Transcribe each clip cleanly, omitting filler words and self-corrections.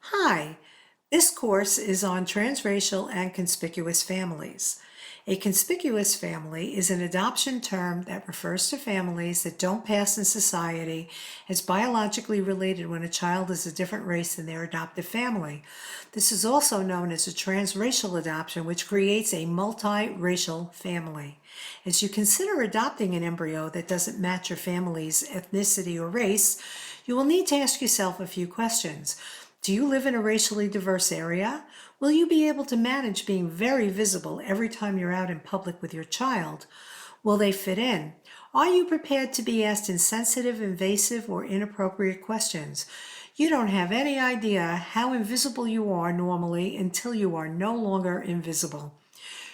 Hi, this course is on transracial and conspicuous families. A conspicuous family is an adoption term that refers to families that don't pass in society as biologically related when a child is a different race than their adoptive family. This is also known as a transracial adoption, which creates a multiracial family. As you consider adopting an embryo that doesn't match your family's ethnicity or race, you will need to ask yourself a few questions. Do you live in a racially diverse area? Will you be able to manage being very visible every time you're out in public with your child? Will they fit in? Are you prepared to be asked insensitive, invasive, or inappropriate questions? You don't have any idea how invisible you are normally until you are no longer invisible.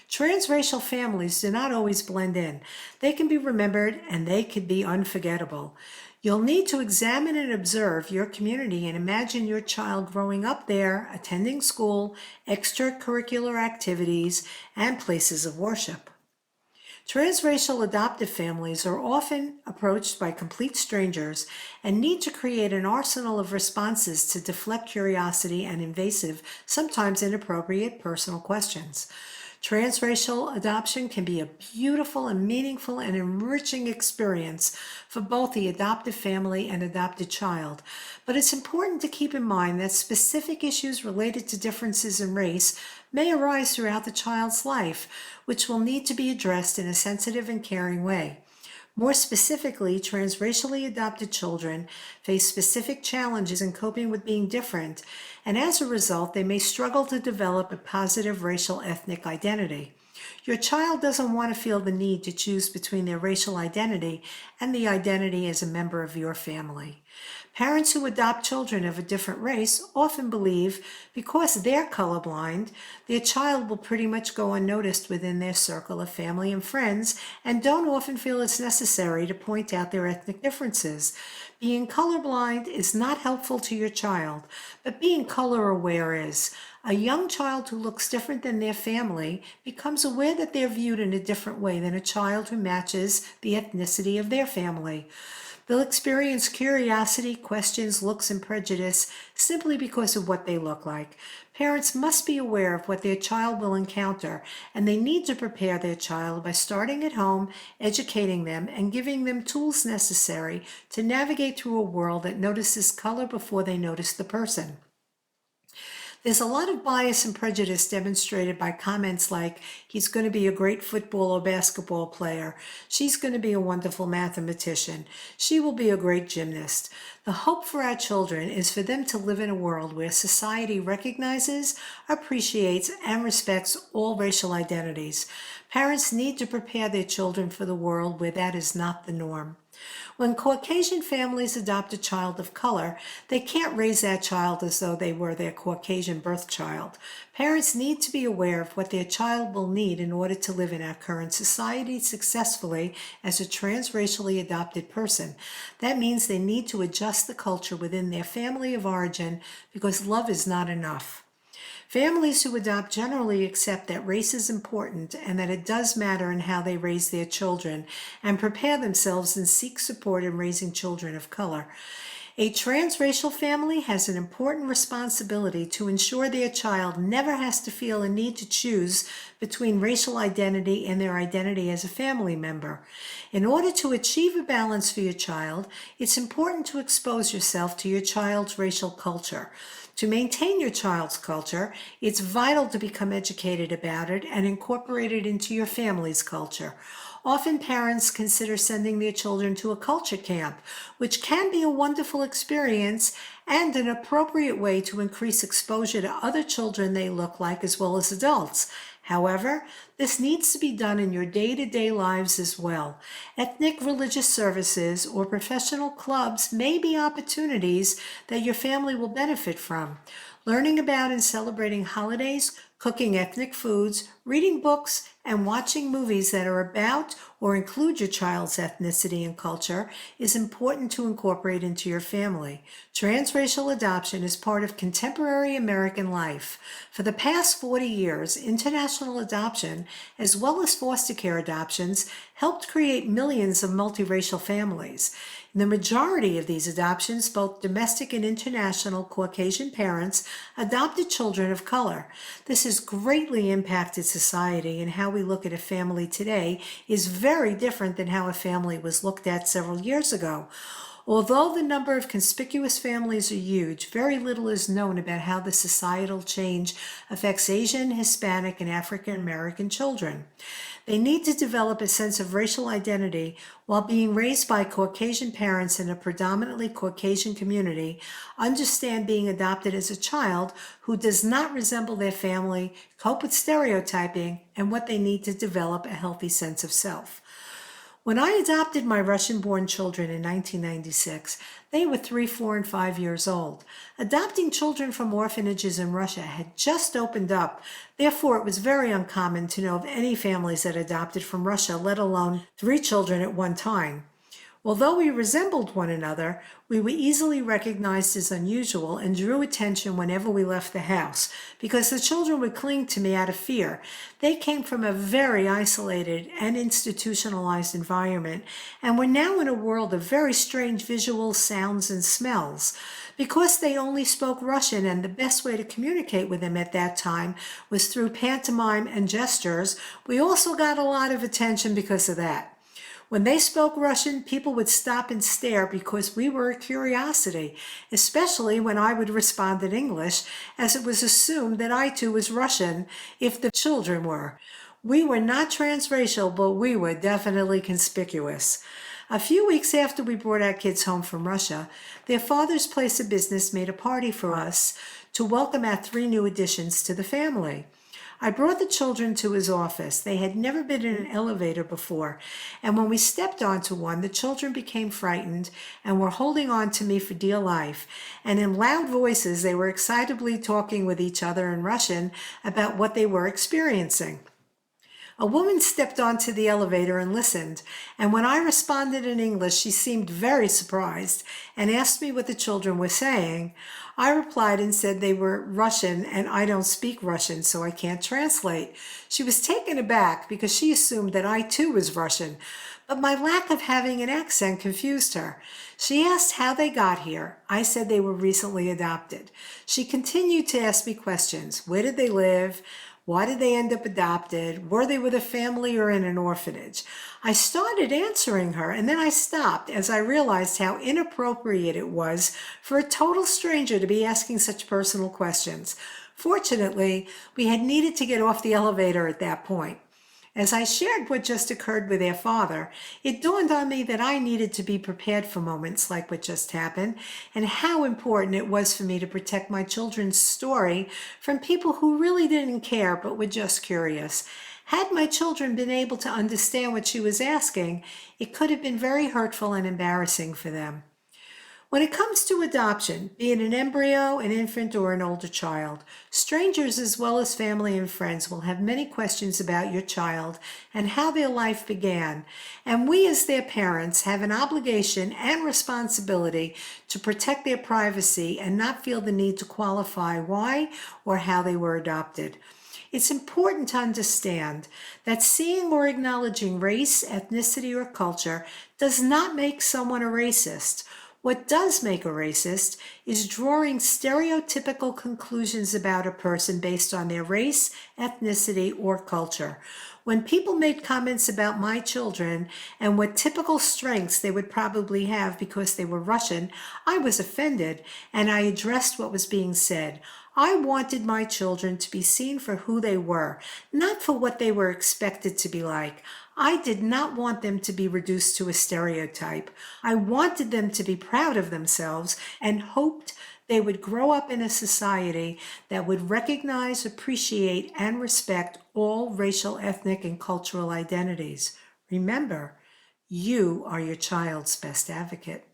Transracial families do not always blend in. They can be remembered and they can be unforgettable. You'll need to examine and observe your community and imagine your child growing up there, attending school, extracurricular activities, and places of worship. Transracial adoptive families are often approached by complete strangers and need to create an arsenal of responses to deflect curiosity and invasive, sometimes inappropriate personal questions. Transracial adoption can be a beautiful and meaningful and enriching experience for both the adoptive family and adopted child. But it's important to keep in mind that specific issues related to differences in race may arise throughout the child's life, which will need to be addressed in a sensitive and caring way. More specifically, transracially adopted children face specific challenges in coping with being different, and as a result, they may struggle to develop a positive racial ethnic identity. Your child doesn't want to feel the need to choose between their racial identity and the identity as a member of your family. Parents who adopt children of a different race often believe because they're colorblind, their child will pretty much go unnoticed within their circle of family and friends and don't often feel it's necessary to point out their ethnic differences. Being colorblind is not helpful to your child, but being color aware is. A young child who looks different than their family becomes aware that they're viewed in a different way than a child who matches the ethnicity of their family. They'll experience curiosity, questions, looks, and prejudice simply because of what they look like. Parents must be aware of what their child will encounter, and they need to prepare their child by starting at home, educating them, and giving them tools necessary to navigate through a world that notices color before they notice the person. There's a lot of bias and prejudice demonstrated by comments like, he's going to be a great football or basketball player, she's going to be a wonderful mathematician, she will be a great gymnast. The hope for our children is for them to live in a world where society recognizes, appreciates, and respects all racial identities. Parents need to prepare their children for the world where that is not the norm. When Caucasian families adopt a child of color, they can't raise that child as though they were their Caucasian birth child. Parents need to be aware of what their child will need in order to live in our current society successfully as a transracially adopted person. That means they need to adjust the culture within their family of origin because love is not enough. Families who adopt generally accept that race is important and that it does matter in how they raise their children and prepare themselves and seek support in raising children of color. A transracial family has an important responsibility to ensure their child never has to feel a need to choose between racial identity and their identity as a family member. In order to achieve a balance for your child, it's important to expose yourself to your child's racial culture. To maintain your child's culture, it's vital to become educated about it and incorporate it into your family's culture. Often parents consider sending their children to a culture camp, which can be a wonderful experience and an appropriate way to increase exposure to other children they look like as well as adults. However, this needs to be done in your day-to-day lives as well. Ethnic religious services or professional clubs may be opportunities that your family will benefit from. Learning about and celebrating holidays, cooking ethnic foods, reading books, and watching movies that are about or include your child's ethnicity and culture is important to incorporate into your family. Transracial adoption is part of contemporary American life. For the past 40 years, international adoption as well as foster care adoptions, helped create millions of multiracial families. In the majority of these adoptions, both domestic and international Caucasian parents adopted children of color. This has greatly impacted society, and how we look at a family today is very different than how a family was looked at several years ago. Although the number of conspicuous families are huge, very little is known about how the societal change affects Asian, Hispanic, and African American children. They need to develop a sense of racial identity while being raised by Caucasian parents in a predominantly Caucasian community, understand being adopted as a child who does not resemble their family, cope with stereotyping, and what they need to develop a healthy sense of self. When I adopted my Russian-born children in 1996, they were 3, 4, and 5 years old. Adopting children from orphanages in Russia had just opened up. Therefore, it was very uncommon to know of any families that adopted from Russia, let alone 3 children at one time. Although we resembled one another, we were easily recognized as unusual and drew attention whenever we left the house, because the children would cling to me out of fear. They came from a very isolated and institutionalized environment, and were now in a world of very strange visuals, sounds, and smells. Because they only spoke Russian, and the best way to communicate with them at that time was through pantomime and gestures, we also got a lot of attention because of that. When they spoke Russian, people would stop and stare because we were a curiosity, especially when I would respond in English, as it was assumed that I too was Russian if the children were. We were not transracial, but we were definitely conspicuous. A few weeks after we brought our kids home from Russia, their father's place of business made a party for us to welcome our 3 new additions to the family. I brought the children to his office. They had never been in an elevator before, and when we stepped onto one, the children became frightened and were holding on to me for dear life, and in loud voices they were excitedly talking with each other in Russian about what they were experiencing. A woman stepped onto the elevator and listened, and when I responded in English, she seemed very surprised and asked me what the children were saying. I replied and said they were Russian, and I don't speak Russian, so I can't translate. She was taken aback because she assumed that I too was Russian, but my lack of having an accent confused her. She asked how they got here. I said they were recently adopted. She continued to ask me questions. Where did they live? Why did they end up adopted? Were they with a family or in an orphanage? I started answering her, and then I stopped as I realized how inappropriate it was for a total stranger to be asking such personal questions. Fortunately, we had needed to get off the elevator at that point. As I shared what just occurred with their father, it dawned on me that I needed to be prepared for moments like what just happened, and how important it was for me to protect my children's story from people who really didn't care but were just curious. Had my children been able to understand what she was asking, it could have been very hurtful and embarrassing for them. When it comes to adoption, be it an embryo, an infant, or an older child, strangers as well as family and friends will have many questions about your child and how their life began, and we as their parents have an obligation and responsibility to protect their privacy and not feel the need to qualify why or how they were adopted. It's important to understand that seeing or acknowledging race, ethnicity, or culture does not make someone a racist. What does make a racist is drawing stereotypical conclusions about a person based on their race, ethnicity, or culture. When people made comments about my children and what typical strengths they would probably have because they were Russian, I was offended, and I addressed what was being said. I wanted my children to be seen for who they were, not for what they were expected to be like. I did not want them to be reduced to a stereotype. I wanted them to be proud of themselves and hoped they would grow up in a society that would recognize, appreciate, and respect all racial, ethnic, and cultural identities. Remember, you are your child's best advocate.